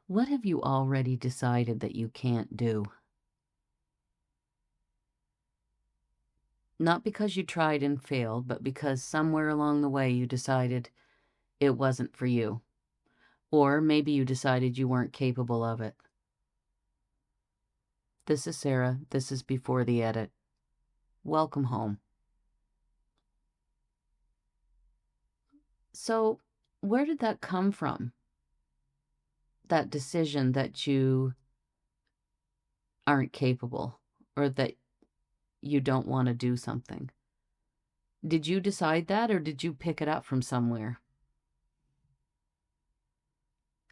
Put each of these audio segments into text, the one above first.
What have you already decided that you can't do? Not because you tried and failed, but because somewhere along the way you decided it wasn't for you. Or maybe you decided you weren't capable of it. This is Sarah. This is Before the Edit. Welcome home. So, where did that come from? That decision that you aren't capable or that you don't want to do something? Did you decide that or did you pick it up from somewhere?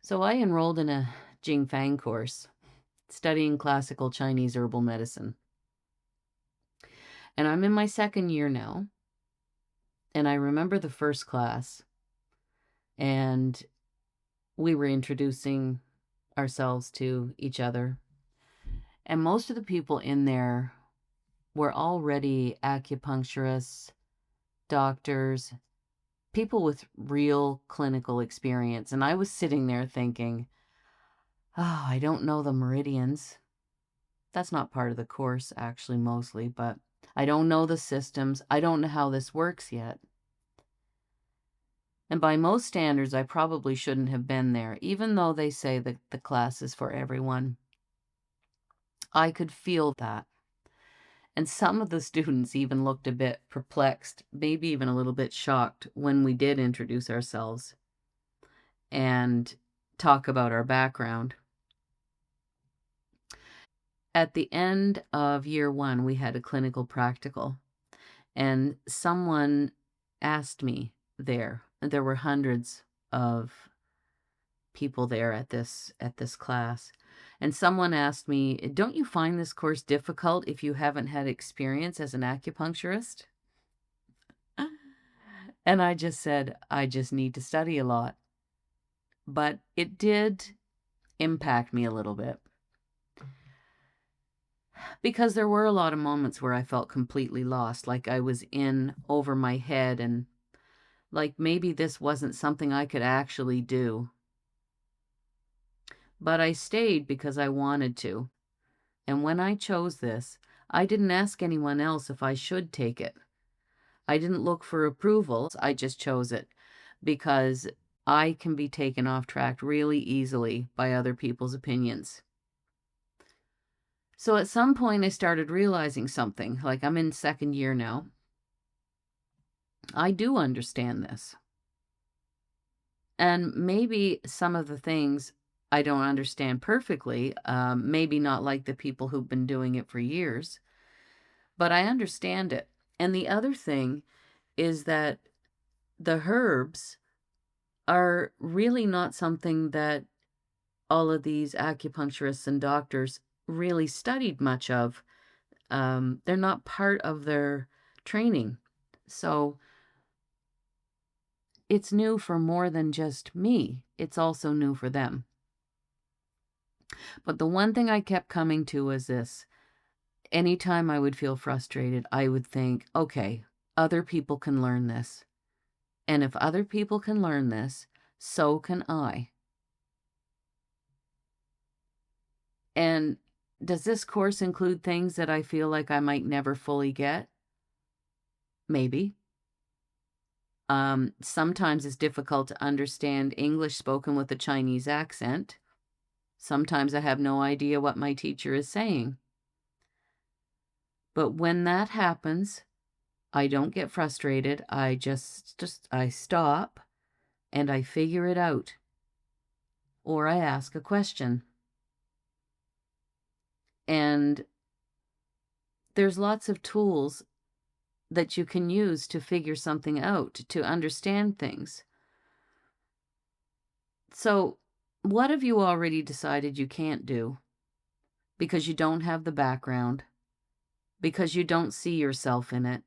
So I enrolled in a Jing course studying classical Chinese herbal medicine. And I'm in my second year now. And I remember the first class, and we were introducing ourselves to each other. And most of the people in there were already acupuncturists, doctors, people with real clinical experience. And I was sitting there thinking, oh, I don't know the meridians. That's not part of the course, actually, mostly, but I don't know the systems. I don't know how this works yet. And by most standards, I probably shouldn't have been there, even though they say that the class is for everyone. I could feel that. And some of the students even looked a bit perplexed, maybe even a little bit shocked when we did introduce ourselves and talk about our background. At the end of year one, we had a clinical practical, and someone asked me there were hundreds of people there at this class, and someone asked me, don't you find this course difficult if you haven't had experience as an acupuncturist? And I just said, I just need to study a lot. But it did impact me a little bit, because there were a lot of moments where I felt completely lost, like I was in over my head, and like maybe this wasn't something I could actually do. But I stayed because I wanted to. And when I chose this, I didn't ask anyone else if I should take it. I didn't look for approval. I just chose it because I can be taken off track really easily by other people's opinions. So at some point I started realizing something, like I'm in second year now. I do understand this. And maybe some of the things I don't understand perfectly, maybe not like the people who've been doing it for years, but I understand it. And the other thing is that the herbs are really not something that all of these acupuncturists and doctors really studied much of. They're not part of their training. So it's new for more than just me. It's also new for them. But the one thing I kept coming to was this. Anytime I would feel frustrated, I would think, okay, other people can learn this. And if other people can learn this, so can I. And does this course include things that I feel like I might never fully get? Maybe. Sometimes it's difficult to understand English spoken with a Chinese accent. Sometimes I have no idea what my teacher is saying. But when that happens, I don't get frustrated. I I stop and I figure it out. Or I ask a question. And there's lots of tools that you can use to figure something out, to understand things. So, what have you already decided you can't do? Because you don't have the background, because you don't see yourself in it,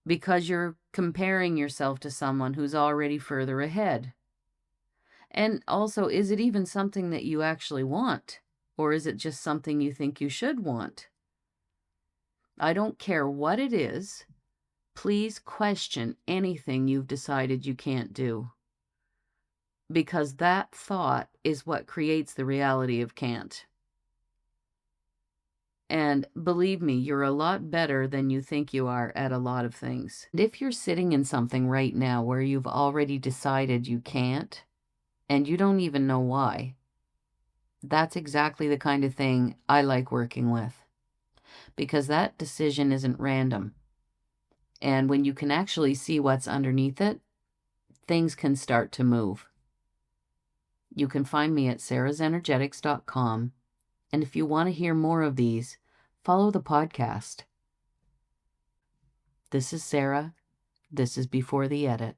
because you're comparing yourself to someone who's already further ahead. And also, is it even something that you actually want? Or is it just something you think you should want? I don't care what it is. Please question anything you've decided you can't do. because that thought is what creates the reality of can't. And believe me, you're a lot better than you think you are at a lot of things. And if you're sitting in something right now where you've already decided you can't, and you don't even know why, that's exactly the kind of thing I like working with, because that decision isn't random. And when you can actually see what's underneath it, things can start to move. You can find me at sarahsenergetics.com. And if you want to hear more of these, follow the podcast. This is Sarah. This is Before the Edit.